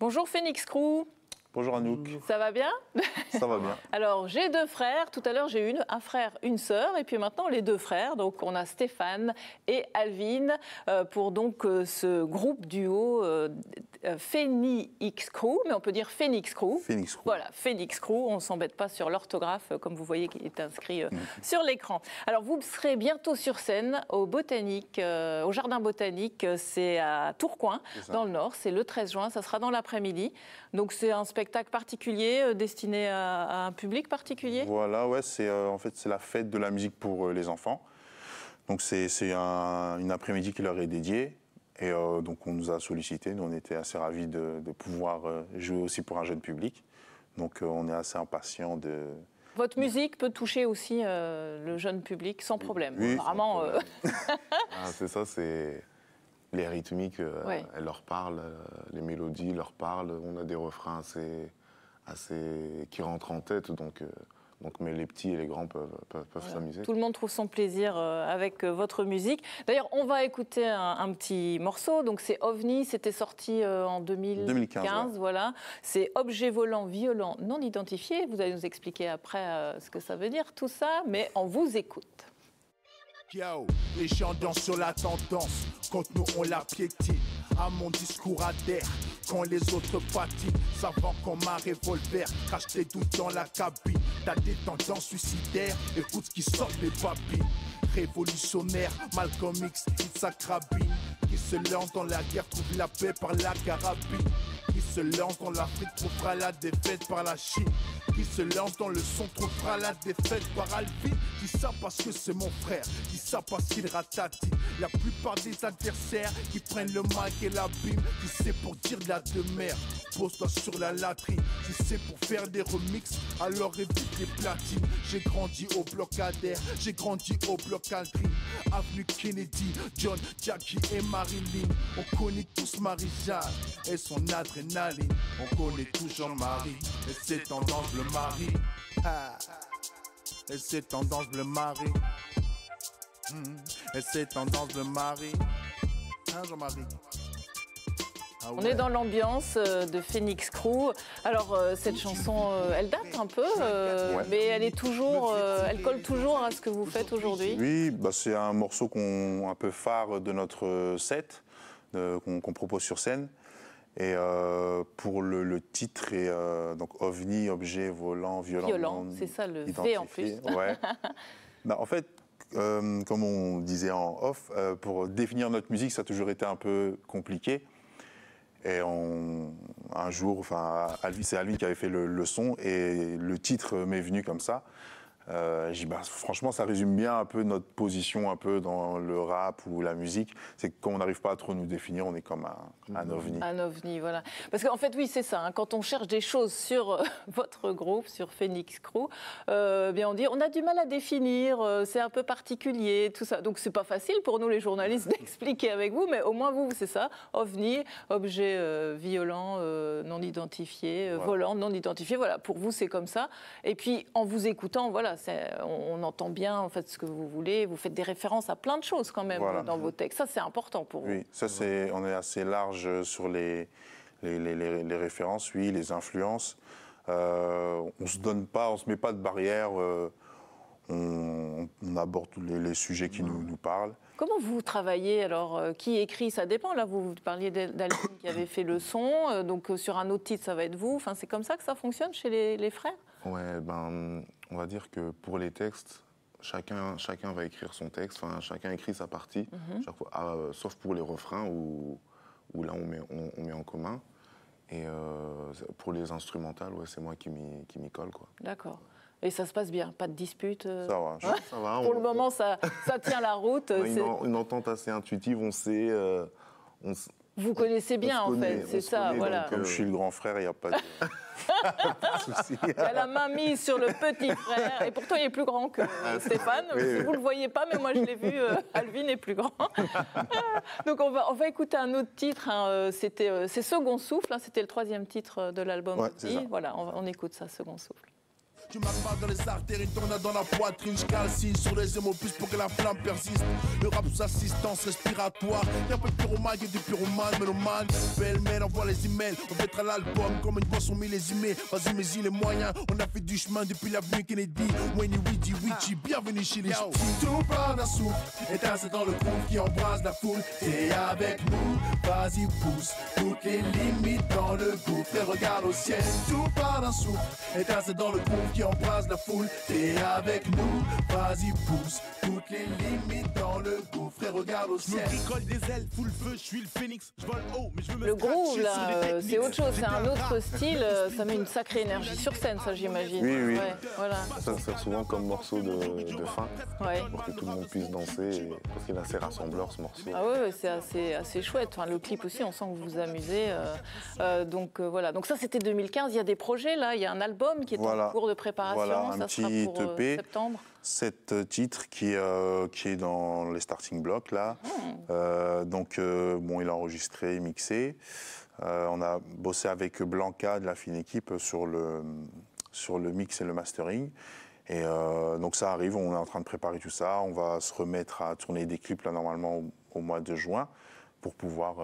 Bonjour Phoenix Crew. Bonjour Anouk. Ça va bien? Ça va bien. Alors, j'ai deux frères. Tout à l'heure, j'ai eu un frère, une sœur. Et puis maintenant, les deux frères. Donc, on a Stéphane et Alvin pour donc ce groupe duo Phoenix Crew. Mais on peut dire Phoenix Crew. Phoenix Crew. Voilà, Phoenix Crew. On ne s'embête pas sur l'orthographe, comme vous voyez, qui est inscrit sur l'écran. Alors, vous serez bientôt sur scène au Botanique, au Jardin Botanique. C'est à Tourcoing, dans le Nord. C'est le 13 juin. Ça sera dans l'après-midi. Donc, c'est un spectacle particulier destiné à un public particulier? Voilà, ouais, en fait, c'est la fête de la musique pour les enfants. Donc, c'est une après-midi qui leur est dédiée. Et donc, on nous a sollicité. Nous, on était assez ravis de pouvoir jouer aussi pour un jeune public. Donc, on est assez impatients de... Votre musique peut toucher aussi le jeune public sans problème. Oui, vraiment. sans problème. C'est ça, c'est... Les rythmiques, elles leur parlent, les mélodies leur parlent. On a des refrains assez qui rentrent en tête, donc mais les petits et les grands peuvent s'amuser. Tout le monde trouve son plaisir avec votre musique. D'ailleurs, on va écouter un petit morceau. Donc, c'est OVNI. C'était sorti en 2015. Voilà. C'est objet volant, violent, non identifié. Vous allez nous expliquer après ce que ça veut dire, tout ça. Mais on vous écoute. Yo, les gens dansent sur la tendance, quand nous on la piétine. À mon discours adhère, quand les autres patinent. Savant comme un revolver, crache tes doutes dans la cabine. T'as des tendances suicidaires, écoute ce qui sort des papilles. Révolutionnaire, Malcolm X, Itzhak Rabin. Qui se lance dans la guerre, trouve la paix par la carabine. Qui se lance dans l'Afrique, trouvera la défaite par la Chine. Qui se lance dans le son, trouvera la défaite par Alvin. Dis ça parce que c'est mon frère, dis ça parce qu'il ratatine. La plupart des adversaires qui prennent le mic et l'abîme. Si c'est pour dire de la demeure, pose-toi sur la latrine. Si c'est pour faire des remixes, alors évite les platines. J'ai grandi au bloc Adair, j'ai grandi au bloc Aldrin. Avenue Kennedy, John, Jackie et Marilyn. On connaît tous Marie-Jeanne et son adrénaline. On connaît tous Jean-Marie et ses tendances bleu Marie. Et ses tendances bleu Marie. Et ses tendances bleu Marie. Hein, Jean-Marie? Ah ouais. On est dans l'ambiance de Phoenix Crew. Alors, cette chanson, elle date un peu, mais elle est toujours, elle colle toujours à ce que vous faites aujourd'hui. Oui, bah, c'est un morceau un peu phare de notre set, qu'on propose sur scène. Et pour le titre, donc OVNI, objet volant, violent. Violent, c'est ça le V en plus. Ouais. Bah, en fait, comme on disait en off, pour définir notre musique, ça a toujours été un peu compliqué. Et un jour, c'est Alvin qui avait fait le son et le titre m'est venu comme ça. J'ai dit, bah, franchement, ça résume bien un peu notre position un peu dans le rap ou la musique. C'est que quand on n'arrive pas à trop nous définir, on est comme un ovni. Un ovni, voilà. Parce qu'en fait, oui, c'est ça. Hein, quand on cherche des choses sur votre groupe, sur Phoenix Crew, bien on dit, on a du mal à définir, c'est un peu particulier, tout ça. Donc, c'est pas facile pour nous, les journalistes, d'expliquer avec vous, mais au moins, vous, c'est ça. OVNI, objet violent, non identifié, volant, non identifié. Voilà, pour vous, c'est comme ça. Et puis, en vous écoutant, voilà, on entend bien en fait ce que vous voulez. Vous faites des références à plein de choses quand même dans vos textes. Ça, c'est important pour vous. Oui, ça, on est assez large sur les références, oui, les influences. On se donne pas, on se met pas de barrière. On aborde tous les sujets qui nous parlent. Comment vous travaillez alors? Qui écrit? Ça dépend. Là, vous parliez d'Alvin qui avait fait le son. Donc, sur un autre titre, ça va être vous. Enfin, c'est comme ça que ça fonctionne chez les frères? Ouais, on va dire que pour les textes, chacun va écrire son texte, chacun écrit sa partie, chaque fois, sauf pour les refrains où là on met en commun. Et pour les instrumentales, ouais, c'est moi qui m'y colle, quoi. D'accord. Et ça se passe bien, pas de dispute? Ça va. Ça va. Pour le moment, ça tient la route. On a une entente assez intuitive, on sait... Vous connaissez bien, en fait, c'est ça, voilà. Comme je suis le grand frère, il n'y a pas de souci. Il a la main mise sur le petit frère, et pourtant il est plus grand que Stéphane. Oui. Vous ne le voyez pas, mais moi je l'ai vu, Alvin est plus grand. Donc on va écouter un autre titre, hein. C'est Second Souffle, hein. C'était le 3e titre de l'album. Ouais, c'est ça. Voilà, on écoute ça, Second Souffle. Tu m'appelles dans les artères, une tornade dans la poitrine. Je calcine sur les hémopus pour que la flamme persiste. Le rap sous assistance respiratoire. Y'a pas de pyromane, y'a du pyromane, mélomane. Belle-mère, envoie les emails. On fêtera l'album comme une boisson millésimée. Vas-y, mais il est moyen. On a fait du chemin depuis l'avenue Kennedy. Winnie, Widi, Witchy, bienvenue chez les ch'tis. Tout part d'un souffle, étincelle dans le groupe qui embrasse la foule. T'es avec nous, vas-y, pousse. Toutes les limites dans le gouffre. Et regarde au ciel, tout part d'un souffle, étincelle dans le groupe qui embrasse la foule. T'es avec nous, vas-y, pousse. Toutes les limites dans le gouffre. Et regarde au ciel. Je me bricole des ailes, full feu, je suis le phénix. Je vole haut, mais je veux me Le groove, là, c'est autre chose, c'est un autre style. Ça met une sacrée énergie sur scène, ça, j'imagine. Oui, oui. Ouais, voilà. Ça sert souvent comme morceau de fin, Ouais. pour que tout le monde puisse danser, parce qu'il est assez rassembleur ce morceau. Ah ouais, c'est assez chouette. Enfin, le clip aussi, on sent que vous vous amusez. Donc voilà. Donc ça, c'était 2015. Il y a des projets là. Il y a un album qui est en cours de préparation. Voilà, un ça sera petit pour EP. septembre. 7 titres qui est dans les starting blocks là. Donc bon, il est enregistré, mixé. On a bossé avec Blanca de la fine équipe sur le mix et le mastering. Et donc ça arrive, on est en train de préparer tout ça. On va se remettre à tourner des clips là normalement au mois de juin pour pouvoir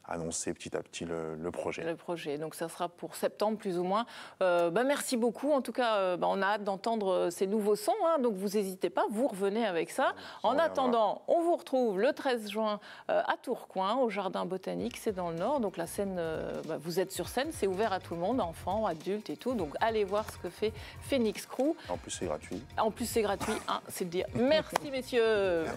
annoncer petit à petit le projet. Le projet, donc ça sera pour septembre plus ou moins. Merci beaucoup. En tout cas, on a hâte d'entendre ces nouveaux sons. Donc vous n'hésitez pas, vous revenez avec ça. En attendant, on vous retrouve le 13 juin à Tourcoing, au Jardin Botanique. C'est dans le Nord. Donc la scène, vous êtes sur scène, c'est ouvert à tout le monde, enfants, adultes et tout. Donc allez voir ce que fait Phoenix Crew. En plus, c'est gratuit. En plus, c'est gratuit, c'est le dire. Merci messieurs. Merci.